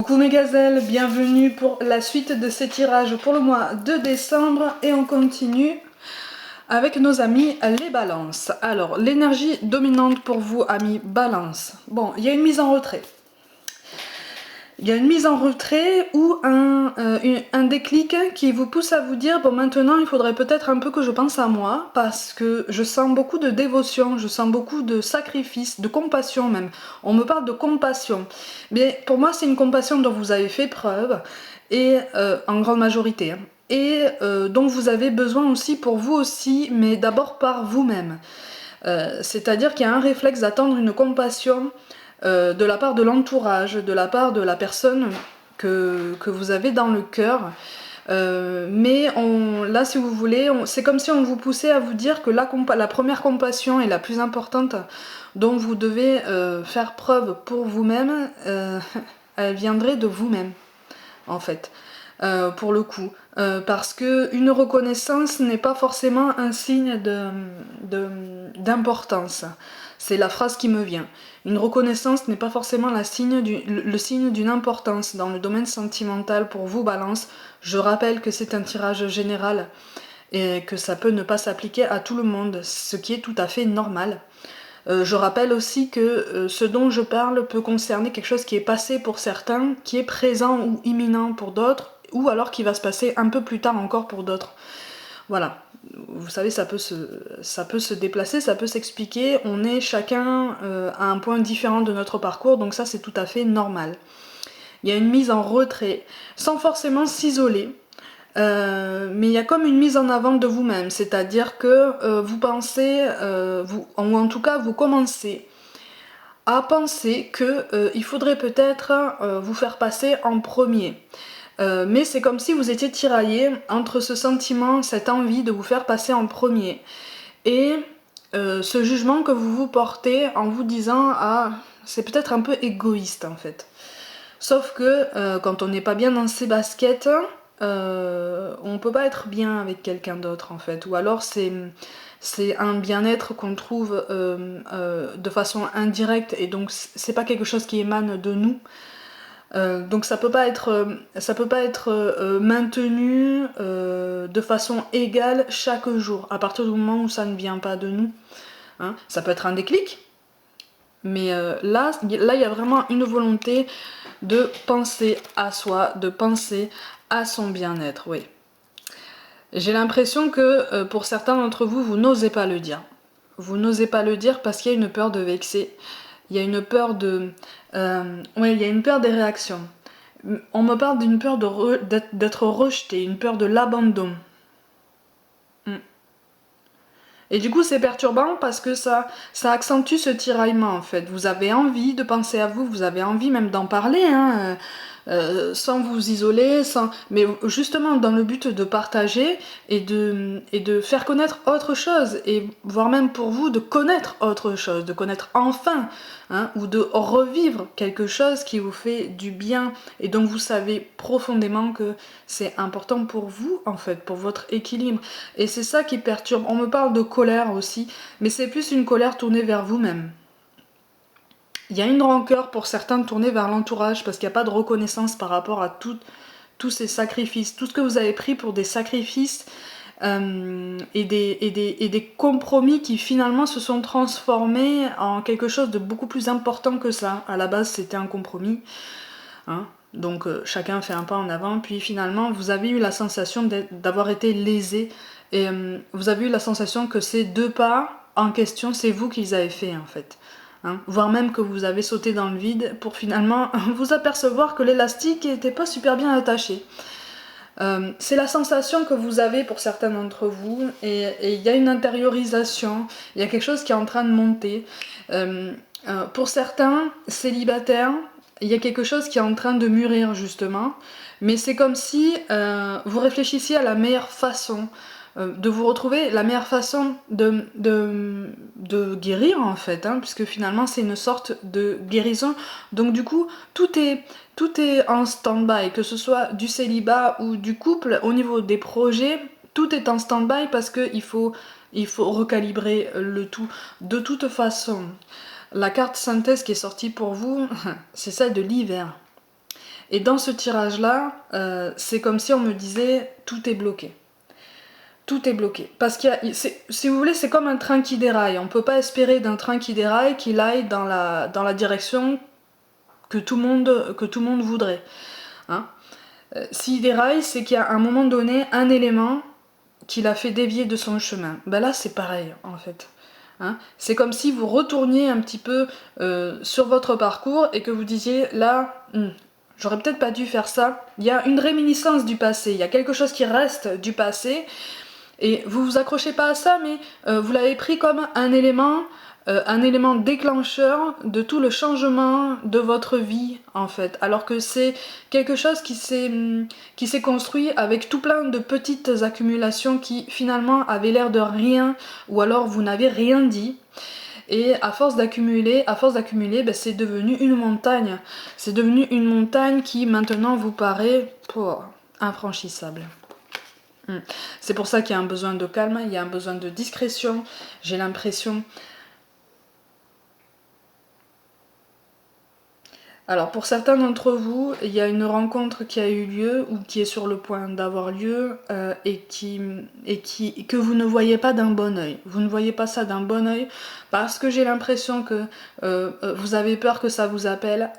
Coucou mes gazelles, bienvenue pour la suite de ces tirages pour le mois de décembre et on continue avec nos amis les balances. Alors, l'énergie dominante pour vous, amis balance. Bon, il y a une mise en retrait. Il y a une mise en retrait ou un déclic qui vous pousse à vous dire, bon maintenant il faudrait peut-être un peu que je pense à moi parce que je sens beaucoup de dévotion, je sens beaucoup de sacrifice, de compassion même. On me parle de compassion. Mais pour moi c'est une compassion dont vous avez fait preuve et en grande majorité. Et dont vous avez besoin aussi pour vous aussi, mais d'abord par vous-même. C'est-à-dire qu'il y a un réflexe d'attendre une compassion de la part de l'entourage, de la part de la personne que vous avez dans le cœur. Mais là, si vous voulez, c'est comme si on vous poussait à vous dire que la première compassion est la plus importante dont vous devez faire preuve pour vous-même, elle viendrait de vous-même, en fait. Pour le coup. Parce que une reconnaissance n'est pas forcément un signe d'importance. C'est la phrase qui me vient. Une reconnaissance n'est pas forcément le signe d'une importance dans le domaine sentimental pour vous, Balance. Je rappelle que c'est un tirage général et que ça peut ne pas s'appliquer à tout le monde, ce qui est tout à fait normal. Je rappelle aussi que ce dont je parle peut concerner quelque chose qui est passé pour certains, qui est présent ou imminent pour d'autres, ou alors qui va se passer un peu plus tard encore pour d'autres. Voilà, vous savez, ça peut se déplacer, ça peut s'expliquer, on est chacun à un point différent de notre parcours, donc ça c'est tout à fait normal. Il y a une mise en retrait, sans forcément s'isoler, mais il y a comme une mise en avant de vous-même, c'est-à-dire que vous pensez, ou en tout cas vous commencez à penser qu'il faudrait peut-être vous faire passer en premier. Mais c'est comme si vous étiez tiraillé entre ce sentiment, cette envie de vous faire passer en premier et ce jugement que vous vous portez en vous disant ah c'est peut-être un peu égoïste en fait. Sauf que quand on n'est pas bien dans ses baskets, on peut pas être bien avec quelqu'un d'autre en fait, ou alors c'est un bien-être qu'on trouve de façon indirecte et donc c'est pas quelque chose qui émane de nous. Donc ça peut pas être maintenu de façon égale chaque jour, à partir du moment où ça ne vient pas de nous. Hein. Ça peut être un déclic, mais là, il y a vraiment une volonté de penser à soi, de penser à son bien-être, oui. J'ai l'impression que pour certains d'entre vous, vous n'osez pas le dire. Vous n'osez pas le dire parce qu'il y a une peur de vexer. Il y a une peur de... ouais, il y a une peur des réactions. On me parle d'une peur d'être rejeté, une peur de l'abandon. Et du coup c'est perturbant parce que ça accentue ce tiraillement en fait. Vous avez envie de penser à vous, vous avez envie même d'en parler, hein, sans vous isoler, mais justement dans le but de partager et de faire connaître autre chose, et voire même pour vous de connaître autre chose, de connaître enfin, hein, ou de revivre quelque chose qui vous fait du bien et dont vous savez profondément que c'est important pour vous en fait, pour votre équilibre. Et c'est ça qui perturbe. On me parle de colère aussi, mais c'est plus une colère tournée vers vous-même. Il y a une rancœur pour certains tournée vers l'entourage parce qu'il n'y a pas de reconnaissance par rapport à tous ces sacrifices, tout ce que vous avez pris pour des sacrifices et des compromis qui finalement se sont transformés en quelque chose de beaucoup plus important que ça. À la base c'était un compromis, hein. Donc chacun fait un pas en avant, puis finalement vous avez eu la sensation d'avoir été lésé, et vous avez eu la sensation que ces deux pas en question, c'est vous qui les avez fait en fait. Hein, voire même que vous avez sauté dans le vide pour finalement vous apercevoir que l'élastique n'était pas super bien attaché. C'est la sensation que vous avez pour certains d'entre vous, et il y a une intériorisation, il y a quelque chose qui est en train de monter. Pour certains célibataires, il y a quelque chose qui est en train de mûrir justement, mais c'est comme si vous réfléchissiez à la meilleure façon de vous retrouver, la meilleure façon de guérir en fait, hein, puisque finalement c'est une sorte de guérison. Donc du coup tout est en stand-by, que ce soit du célibat ou du couple. Au niveau des projets, tout est en stand-by parce qu'il faut recalibrer le tout. De toute façon, la carte synthèse qui est sortie pour vous, c'est celle de l'hiver. Et dans ce tirage-là, c'est comme si on me disait tout est bloqué. Tout est bloqué. Parce que, si vous voulez, c'est comme un train qui déraille. On ne peut pas espérer d'un train qui déraille qu'il aille dans la direction que tout le monde voudrait. Hein. S'il déraille, c'est qu'il y a à un moment donné un élément qui l'a fait dévier de son chemin. Ben là, c'est pareil, en fait. Hein. C'est comme si vous retourniez un petit peu sur votre parcours et que vous disiez, là, j'aurais peut-être pas dû faire ça. Il y a une réminiscence du passé, il y a quelque chose qui reste du passé, et vous vous accrochez pas à ça, mais vous l'avez pris comme un élément déclencheur de tout le changement de votre vie, en fait. Alors que c'est quelque chose qui s'est construit avec tout plein de petites accumulations qui finalement avaient l'air de rien, ou alors vous n'avez rien dit. Et à force d'accumuler, ben, c'est devenu une montagne. C'est devenu une montagne qui maintenant vous paraît infranchissable. C'est pour ça qu'il y a un besoin de calme, il y a un besoin de discrétion. J'ai l'impression. Alors pour certains d'entre vous, il y a une rencontre qui a eu lieu ou qui est sur le point d'avoir lieu et que vous ne voyez pas d'un bon oeil. Vous ne voyez pas ça d'un bon oeil parce que j'ai l'impression que vous avez peur que ça vous appelle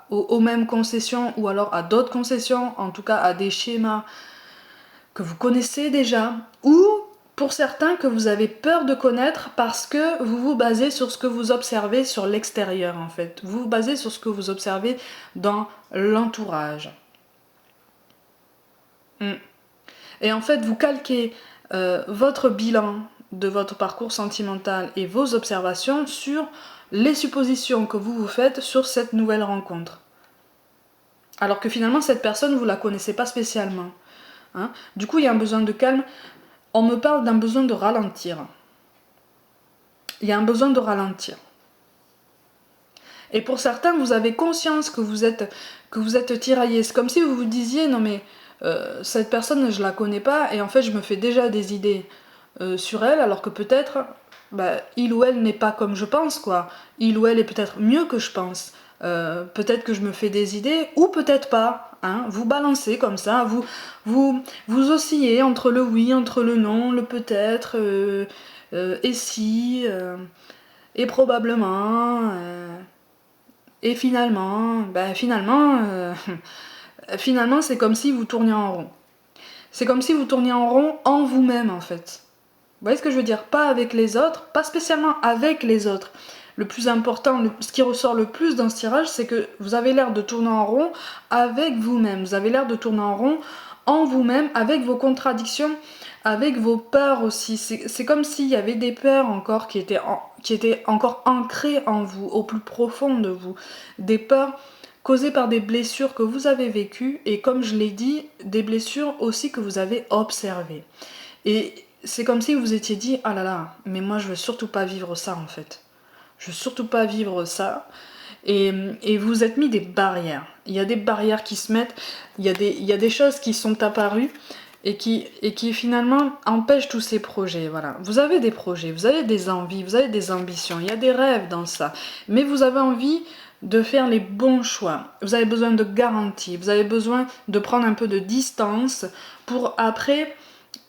aux mêmes concessions ou alors à d'autres concessions, en tout cas à des schémas que vous connaissez déjà, ou pour certains que vous avez peur de connaître parce que vous vous basez sur ce que vous observez sur l'extérieur en fait. Vous vous basez sur ce que vous observez dans l'entourage. Et en fait, vous calquez votre bilan de votre parcours sentimental et vos observations sur les suppositions que vous vous faites sur cette nouvelle rencontre. Alors que finalement, cette personne, vous la connaissez pas spécialement. Hein. Du coup, il y a un besoin de calme. On me parle d'un besoin de ralentir. Il y a un besoin de ralentir. Et pour certains, vous avez conscience que vous êtes tiraillé. C'est comme si vous vous disiez, non mais cette personne, je la connais pas, et en fait, je me fais déjà des idées sur elle, alors que peut-être, il ou elle n'est pas comme je pense, quoi. Il ou elle est peut-être mieux que je pense. Peut-être que je me fais des idées, ou peut-être pas. Hein. Vous balancez comme ça, vous oscillez entre le oui, entre le non, le peut-être, et si, et probablement, et finalement, finalement c'est comme si vous tourniez en rond. C'est comme si vous tourniez en rond en vous-même en fait. Vous voyez ce que je veux dire? Pas avec les autres, pas spécialement avec les autres. Le plus important, ce qui ressort le plus dans ce tirage, c'est que vous avez l'air de tourner en rond avec vous-même. Vous avez l'air de tourner en rond en vous-même, avec vos contradictions, avec vos peurs aussi. C'est comme s'il y avait des peurs encore qui étaient encore ancrées en vous, au plus profond de vous. Des peurs causées par des blessures que vous avez vécues et comme je l'ai dit, des blessures aussi que vous avez observées. Et c'est comme si vous vous étiez dit, ah là là, mais moi je veux surtout pas vivre ça en fait. Je veux surtout pas vivre ça. Et vous vous êtes mis des barrières. Il y a des barrières qui se mettent, il y a des choses qui sont apparues et qui finalement empêchent tous ces projets. Voilà. Vous avez des projets, vous avez des envies, vous avez des ambitions, il y a des rêves dans ça. Mais vous avez envie de faire les bons choix. Vous avez besoin de garanties, vous avez besoin de prendre un peu de distance pour après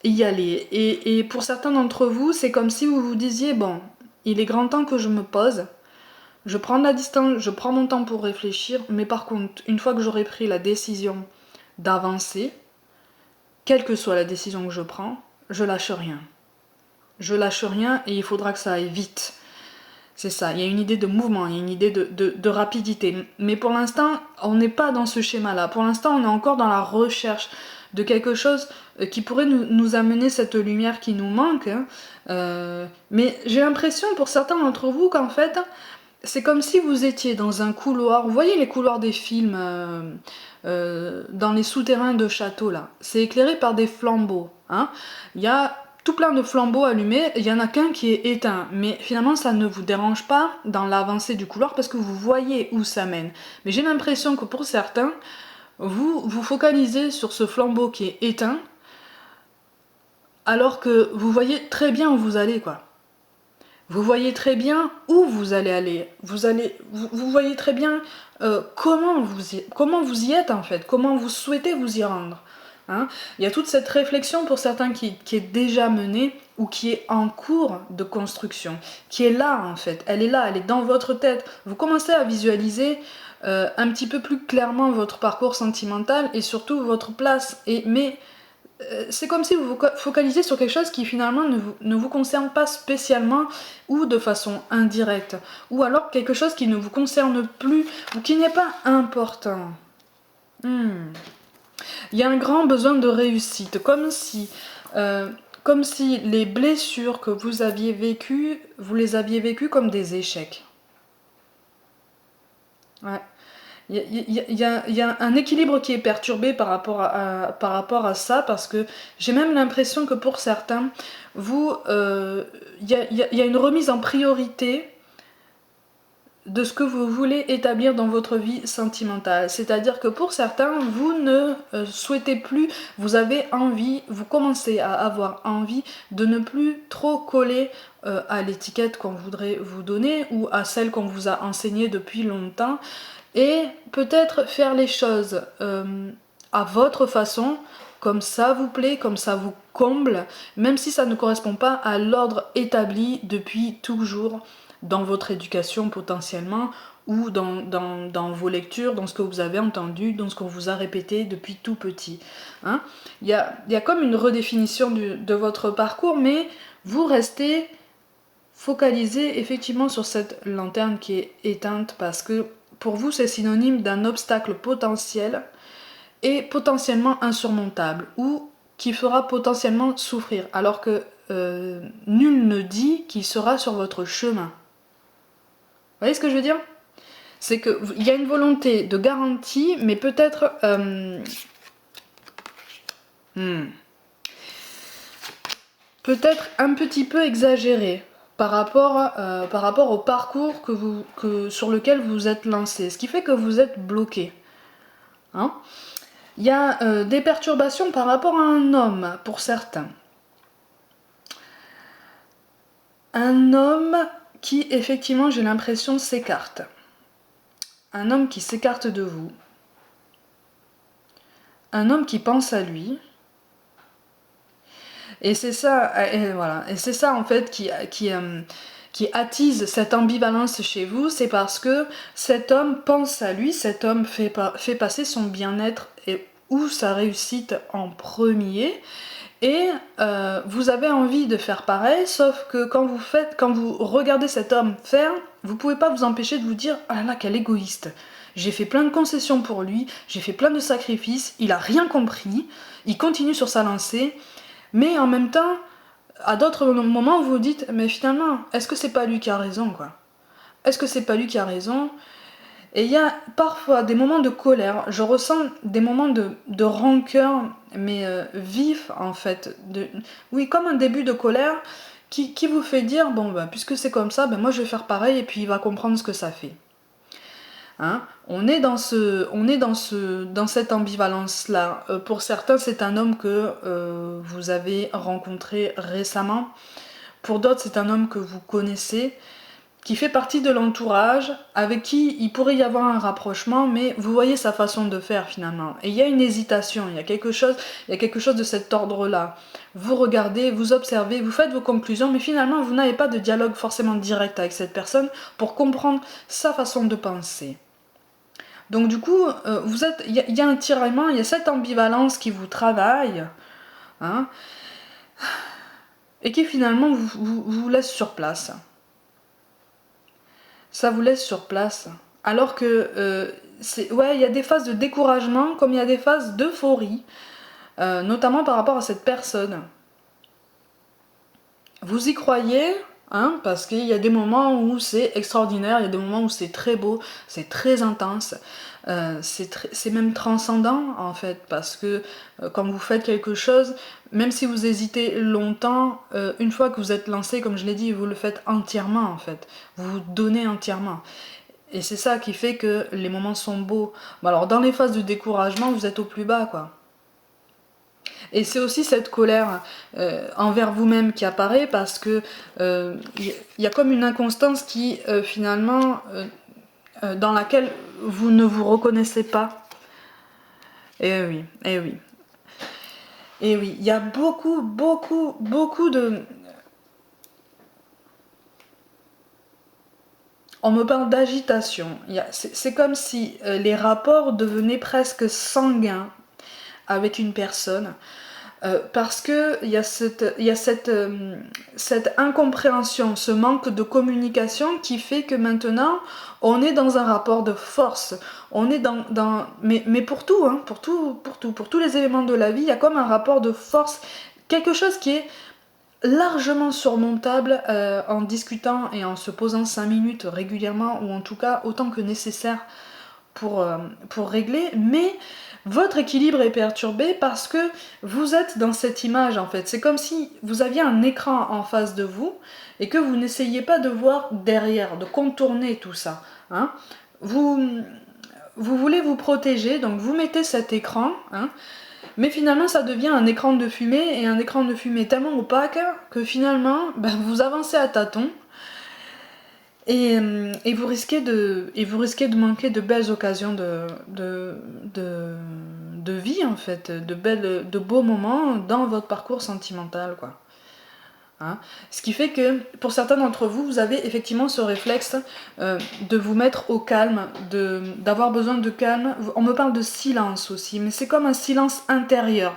y aller. Et pour certains d'entre vous, c'est comme si vous vous disiez, bon, il est grand temps que je me pose, je prends de la distance, je prends mon temps pour réfléchir, mais par contre, une fois que j'aurai pris la décision d'avancer, quelle que soit la décision que je prends, je lâche rien. Je lâche rien et il faudra que ça aille vite. C'est ça, il y a une idée de mouvement, il y a une idée de rapidité. Mais pour l'instant, on n'est pas dans ce schéma-là. Pour l'instant, on est encore dans la recherche de quelque chose qui pourrait nous amener cette lumière qui nous manque. Mais j'ai l'impression pour certains d'entre vous qu'en fait, c'est comme si vous étiez dans un couloir. Vous voyez les couloirs des films dans les souterrains de châteaux là. C'est éclairé par des flambeaux. Hein. Il y a tout plein de flambeaux allumés, il y en a qu'un qui est éteint. Mais finalement, ça ne vous dérange pas dans l'avancée du couloir parce que vous voyez où ça mène. Mais j'ai l'impression que pour certains, vous vous focalisez sur ce flambeau qui est éteint alors que vous voyez très bien où vous allez, quoi. Vous voyez très bien où vous allez aller. Vous voyez très bien comment vous y êtes en fait, comment vous souhaitez vous y rendre. Hein. Il y a toute cette réflexion pour certains qui est déjà menée ou qui est en cours de construction, qui est là en fait, elle est là, elle est dans votre tête. Vous commencez à visualiser un petit peu plus clairement votre parcours sentimental et surtout votre place. Mais c'est comme si vous vous focalisiez sur quelque chose qui finalement ne vous concerne pas spécialement ou de façon indirecte, ou alors quelque chose qui ne vous concerne plus ou qui n'est pas important. Il y a un grand besoin de réussite, comme si les blessures que vous aviez vécues, vous les aviez vécues comme des échecs. Ouais. Il y a un équilibre qui est perturbé par rapport à ça, parce que j'ai même l'impression que pour certains, il y a une remise en priorité de ce que vous voulez établir dans votre vie sentimentale. C'est-à-dire que pour certains, vous ne souhaitez plus, vous avez envie, vous commencez à avoir envie de ne plus trop coller à l'étiquette qu'on voudrait vous donner ou à celle qu'on vous a enseignée depuis longtemps, et peut-être faire les choses à votre façon, comme ça vous plaît, comme ça vous comble, même si ça ne correspond pas à l'ordre établi depuis toujours dans votre éducation potentiellement, ou dans vos lectures, dans ce que vous avez entendu, dans ce qu'on vous a répété depuis tout petit. Hein. Il y a comme une redéfinition de votre parcours, mais vous restez focalisé effectivement sur cette lanterne qui est éteinte, parce que pour vous c'est synonyme d'un obstacle potentiel et potentiellement insurmontable, ou qui fera potentiellement souffrir, alors que nul ne dit qu'il sera sur votre chemin. Vous voyez ce que je veux dire? C'est qu'il y a une volonté de garantie, mais peut-être peut-être un petit peu exagérée par rapport au parcours sur lequel vous êtes lancé, ce qui fait que vous êtes bloqué. Hein. Il y a des perturbations par rapport à un homme, pour certains. Un homme qui, effectivement, j'ai l'impression, s'écarte. Un homme qui s'écarte de vous. Un homme qui pense à lui. Et c'est ça, et voilà. Et c'est ça, en fait, qui attise cette ambivalence chez vous, c'est parce que cet homme pense à lui, cet homme fait passer son bien-être ou sa réussite en premier, et vous avez envie de faire pareil, sauf que quand vous regardez cet homme faire, vous pouvez pas vous empêcher de vous dire « Ah là là, quel égoïste ! J'ai fait plein de concessions pour lui, j'ai fait plein de sacrifices, il a rien compris, il continue sur sa lancée, mais en même temps, à d'autres moments, vous vous dites « Mais finalement, est-ce que c'est pas lui qui a raison, quoi ? Est-ce que c'est pas lui qui a raison ?» Et il y a parfois des moments de colère, je ressens des moments de rancœur, mais vifs en fait. Oui, comme un début de colère qui vous fait dire, bon, bah, puisque c'est comme ça, moi je vais faire pareil et puis il va comprendre ce que ça fait. Hein. On est dans cette ambivalence-là. Pour certains, c'est un homme que vous avez rencontré récemment. Pour d'autres, c'est un homme que vous connaissez, qui fait partie de l'entourage, avec qui il pourrait y avoir un rapprochement, mais vous voyez sa façon de faire finalement. Et il y a une hésitation, il y a quelque chose de cet ordre-là. Vous regardez, vous observez, vous faites vos conclusions, mais finalement vous n'avez pas de dialogue forcément direct avec cette personne pour comprendre sa façon de penser. Donc du coup, il y a un tiraillement, il y a cette ambivalence qui vous travaille, hein, et qui finalement vous laisse sur place. Ça vous laisse sur place. Alors que, il y a des phases de découragement, comme il y a des phases d'euphorie, notamment par rapport à cette personne. Vous y croyez, hein, parce qu'il y a des moments où c'est extraordinaire, il y a des moments où c'est très beau, c'est très intense, c'est même transcendant en fait, parce que quand vous faites quelque chose, même si vous hésitez longtemps, une fois que vous êtes lancé, comme je l'ai dit, vous le faites entièrement en fait, vous vous donnez entièrement. Et c'est ça qui fait que les moments sont beaux. Bon, alors dans les phases de découragement, vous êtes au plus bas, quoi. Et c'est aussi cette colère envers vous-même qui apparaît, parce que y a comme une inconstance qui finalement dans laquelle vous ne vous reconnaissez pas. Eh oui, eh oui. Et oui, il y a beaucoup, beaucoup, beaucoup de... On me parle d'agitation. C'est comme si les rapports devenaient presque sanguins avec une personne. Parce que cette incompréhension, ce manque de communication qui fait que maintenant on est dans un rapport de force. On est mais pour tout, hein, pour tous les éléments de la vie, il y a comme un rapport de force, quelque chose qui est largement surmontable en discutant et en se posant 5 minutes régulièrement, ou en tout cas autant que nécessaire pour régler, mais votre équilibre est perturbé parce que vous êtes dans cette image en fait. C'est comme si vous aviez un écran en face de vous et que vous n'essayiez pas de voir derrière, de contourner tout ça. Hein. Vous voulez vous protéger, donc vous mettez cet écran, hein, mais finalement ça devient un écran de fumée, et un écran de fumée tellement opaque que finalement vous avancez à tâtons. Et vous risquez de manquer de belles occasions de vie en fait, de beaux moments dans votre parcours sentimental, quoi. Hein. Ce qui fait que pour certains d'entre vous, vous avez effectivement ce réflexe de vous mettre au calme, d'avoir besoin de calme. On me parle de silence aussi, mais c'est comme un silence intérieur,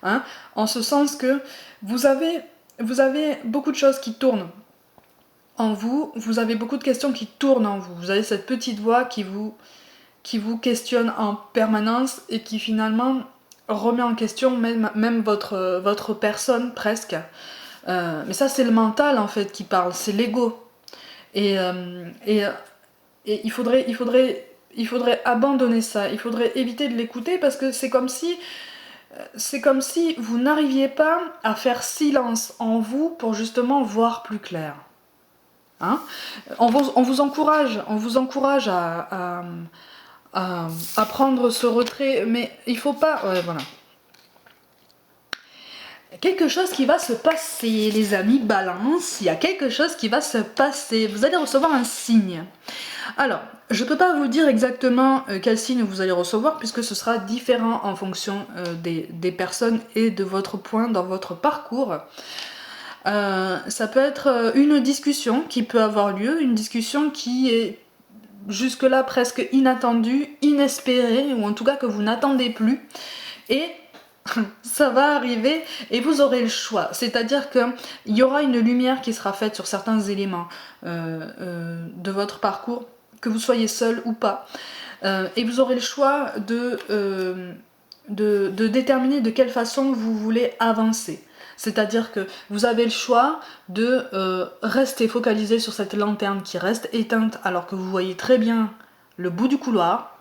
hein, en ce sens que vous avez beaucoup de choses qui tournent en vous, vous avez beaucoup de questions qui tournent en vous. Vous avez cette petite voix qui vous questionne en permanence et qui finalement remet en question même votre personne presque. Mais ça c'est le mental en fait qui parle, c'est l'ego. Et, il faudrait abandonner ça, il faudrait éviter de l'écouter parce que c'est comme si vous n'arriviez pas à faire silence en vous pour justement voir plus clair. Hein, on vous encourage à prendre ce retrait, mais il faut pas... Ouais, voilà. Quelque chose qui va se passer, les amis, balance, il y a quelque chose qui va se passer. Vous allez recevoir un signe. Alors, je ne peux pas vous dire exactement quel signe vous allez recevoir, puisque ce sera différent en fonction des personnes et de votre point dans votre parcours. Ça peut être une discussion qui peut avoir lieu, une discussion qui est jusque-là presque inattendue, inespérée, ou en tout cas que vous n'attendez plus. Et ça va arriver et vous aurez le choix. C'est-à-dire qu'il y aura une lumière qui sera faite sur certains éléments de votre parcours, que vous soyez seul ou pas. Et vous aurez le choix de déterminer de quelle façon vous voulez avancer. C'est-à-dire que vous avez le choix de rester focalisé sur cette lanterne qui reste éteinte alors que vous voyez très bien le bout du couloir.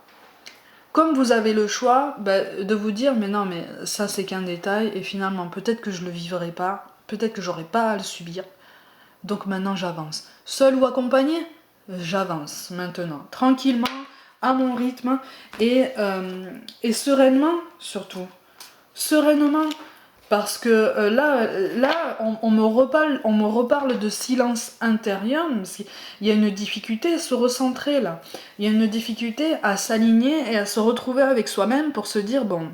Comme vous avez le choix de vous dire mais non mais ça c'est qu'un détail et finalement peut-être que je le vivrai pas, peut-être que j'aurai pas à le subir. Donc maintenant j'avance. Seul ou accompagné, j'avance maintenant, tranquillement, à mon rythme et sereinement surtout. Sereinement. Parce que là on me reparle de silence intérieur, parce qu'il y a une difficulté à se recentrer là. Il y a une difficulté à s'aligner et à se retrouver avec soi-même pour se dire bon,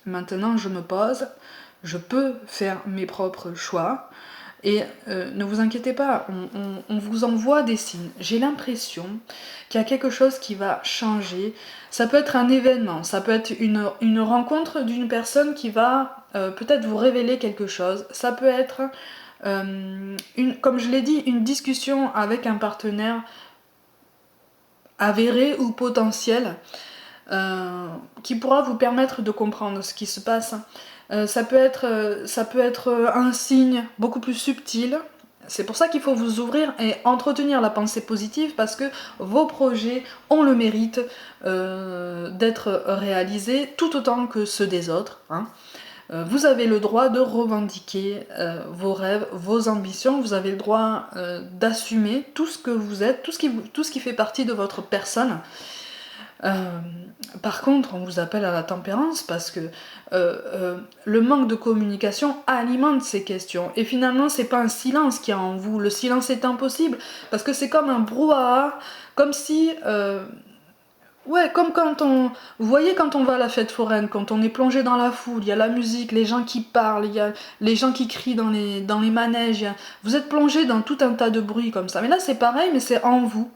maintenant je me pose, je peux faire mes propres choix. Et ne vous inquiétez pas, on vous envoie des signes. J'ai l'impression qu'il y a quelque chose qui va changer. Ça peut être un événement, ça peut être une rencontre d'une personne qui va peut-être vous révéler quelque chose. Ça peut être, comme je l'ai dit, une discussion avec un partenaire avéré ou potentiel qui pourra vous permettre de comprendre ce qui se passe. Ça peut être un signe beaucoup plus subtil. C'est pour ça qu'il faut vous ouvrir et entretenir la pensée positive parce que vos projets ont le mérite d'être réalisés tout autant que ceux des autres. Hein. Vous avez le droit de revendiquer vos rêves, vos ambitions, vous avez le droit d'assumer tout ce que vous êtes, tout ce qui fait partie de votre personne. Par contre, on vous appelle à la tempérance parce que le manque de communication alimente ces questions. Et finalement, c'est pas un silence qu'il y a en vous. Le silence est impossible parce que c'est comme un brouhaha, comme si Ouais, comme quand on... Vous voyez quand on va à la fête foraine, quand on est plongé dans la foule, il y a la musique, les gens qui parlent, il y a les gens qui crient dans les manèges, vous êtes plongé dans tout un tas de bruits comme ça. Mais là c'est pareil, mais c'est en vous.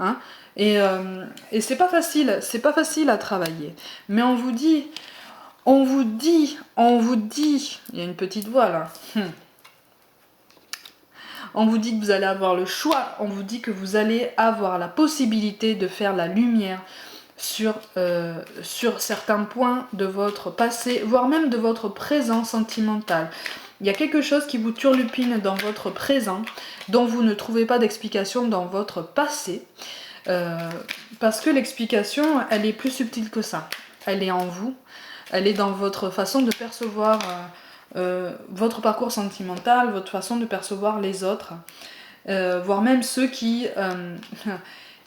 Hein. Et c'est pas facile à travailler. Mais on vous dit, il y a une petite voix là. On vous dit que vous allez avoir le choix, on vous dit que vous allez avoir la possibilité de faire la lumière sur certains points de votre passé, voire même de votre présent sentimental. Il y a quelque chose qui vous turlupine dans votre présent, dont vous ne trouvez pas d'explication dans votre passé, parce que l'explication, elle est plus subtile que ça. Elle est en vous, elle est dans votre façon de percevoir votre parcours sentimental, votre façon de percevoir les autres, voire même ceux qui,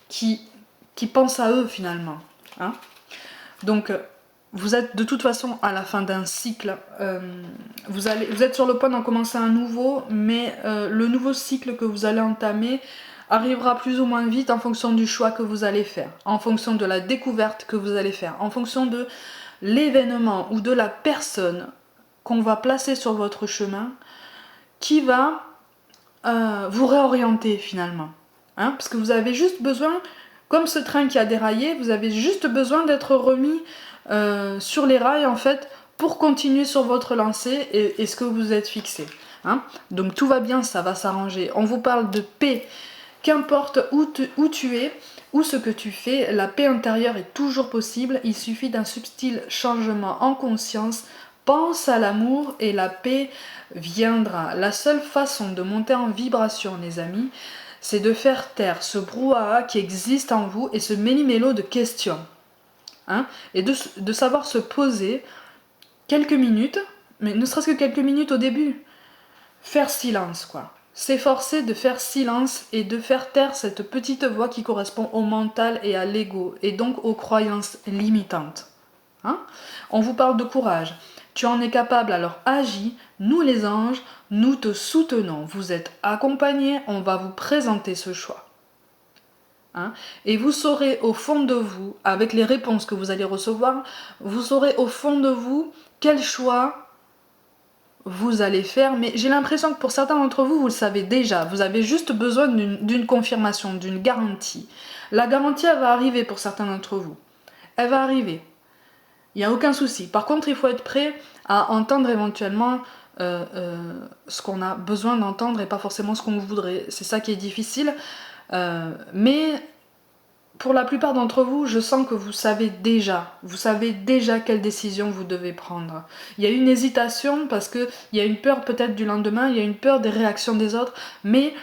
qui pensent à eux finalement. Hein. Donc vous êtes de toute façon à la fin d'un cycle, vous êtes sur le point d'en commencer un nouveau, mais le nouveau cycle que vous allez entamer arrivera plus ou moins vite en fonction du choix que vous allez faire, en fonction de la découverte que vous allez faire, en fonction de l'événement ou de la personne qu'on va placer sur votre chemin qui va vous réorienter finalement. Hein, parce que vous avez juste besoin, comme ce train qui a déraillé, vous avez juste besoin d'être remis sur les rails en fait pour continuer sur votre lancée et ce que vous êtes fixé. Hein. Donc tout va bien, ça va s'arranger. On vous parle de paix. Qu'importe où tu es, ou ce que tu fais, la paix intérieure est toujours possible. Il suffit d'un subtil changement en conscience. Pense à l'amour et la paix viendra. La seule façon de monter en vibration, les amis, c'est de faire taire ce brouhaha qui existe en vous et ce méli-mélo de questions. Hein, et de savoir se poser quelques minutes, mais ne serait-ce que quelques minutes au début. Faire silence, quoi. S'efforcer de faire silence et de faire taire cette petite voix qui correspond au mental et à l'ego, et donc aux croyances limitantes. Hein. On vous parle de courage. Tu en es capable, alors agis. Nous les anges, nous te soutenons. Vous êtes accompagnés, on va vous présenter ce choix. Hein. Et vous saurez au fond de vous, avec les réponses que vous allez recevoir, vous saurez au fond de vous quel choix vous allez faire. Mais j'ai l'impression que pour certains d'entre vous, vous le savez déjà. Vous avez juste besoin d'une confirmation, d'une garantie. La garantie, elle va arriver pour certains d'entre vous. Elle va arriver. Il n'y a aucun souci. Par contre, il faut être prêt à entendre éventuellement ce qu'on a besoin d'entendre et pas forcément ce qu'on voudrait. C'est ça qui est difficile. Mais pour la plupart d'entre vous, je sens que vous savez déjà quelle décision vous devez prendre. Il y a une hésitation parce qu'il y a une peur peut-être du lendemain, il y a une peur des réactions des autres, mais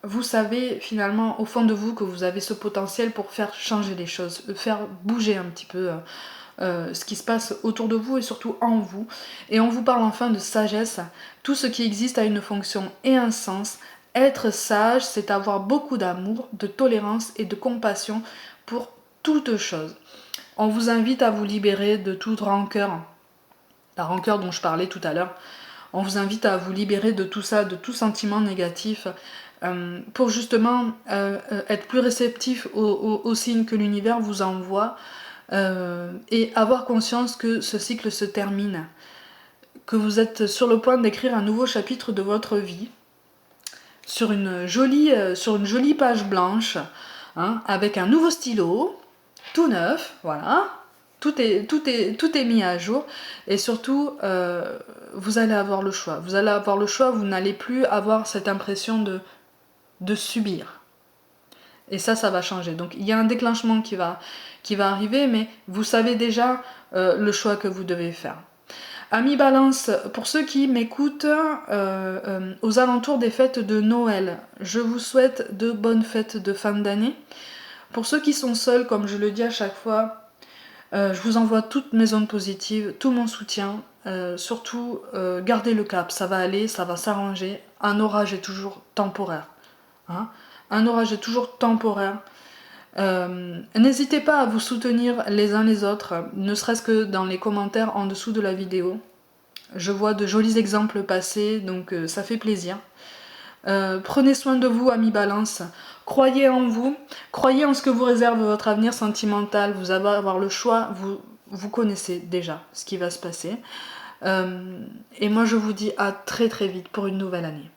vous savez finalement au fond de vous que vous avez ce potentiel pour faire changer les choses, faire bouger un petit peu ce qui se passe autour de vous et surtout en vous. Et on vous parle enfin de sagesse. Tout ce qui existe a une fonction et un sens. Être sage, c'est avoir beaucoup d'amour, de tolérance et de compassion pour toute chose. On vous invite à vous libérer de toute rancœur, la rancœur dont je parlais tout à l'heure. On vous invite à vous libérer de tout ça, de tout sentiment négatif, pour justement être plus réceptif aux signes que l'univers vous envoie et avoir conscience que ce cycle se termine, que vous êtes sur le point d'écrire un nouveau chapitre de votre vie, sur une jolie page blanche, hein, avec un nouveau stylo, tout neuf, voilà. Tout est mis à jour et surtout vous allez avoir le choix. Vous allez avoir le choix, vous n'allez plus avoir cette impression de subir. Et ça va changer. Donc il y a un déclenchement qui va arriver, mais vous savez déjà le choix que vous devez faire. Amis Balance, pour ceux qui m'écoutent aux alentours des fêtes de Noël, je vous souhaite de bonnes fêtes de fin d'année. Pour ceux qui sont seuls, comme je le dis à chaque fois, je vous envoie toutes mes ondes positives, tout mon soutien. Surtout, gardez le cap, ça va aller, ça va s'arranger. Un orage est toujours temporaire. Hein. Un orage est toujours temporaire. N'hésitez pas à vous soutenir les uns les autres, ne serait-ce que dans les commentaires en dessous de la vidéo. Je vois de jolis exemples passer, donc ça fait plaisir. Prenez soin de vous, amis Balance. Croyez en vous, croyez en ce que vous réserve votre avenir sentimental, vous allez avoir le choix, vous connaissez déjà ce qui va se passer. Et moi je vous dis à très très vite pour une nouvelle année.